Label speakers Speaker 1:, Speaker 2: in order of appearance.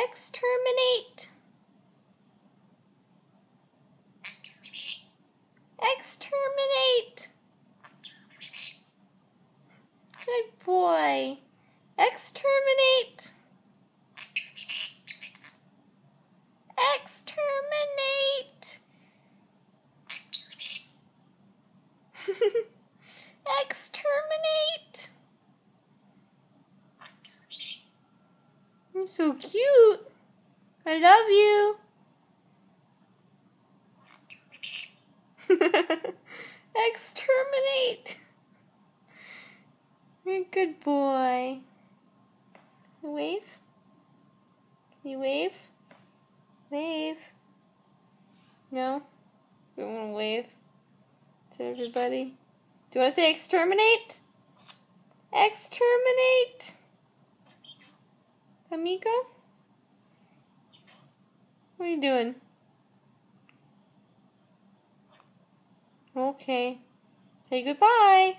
Speaker 1: Exterminate. Exterminate. Good boy. Exterminate. Exterminate. Exterminate. You're so cute. I love you. Exterminate. You're a good boy. Wave. Can you wave? Wave. No? You don't want to wave to everybody? Do you want to say exterminate? Exterminate. Amigo? What are you doing? Okay. Say goodbye.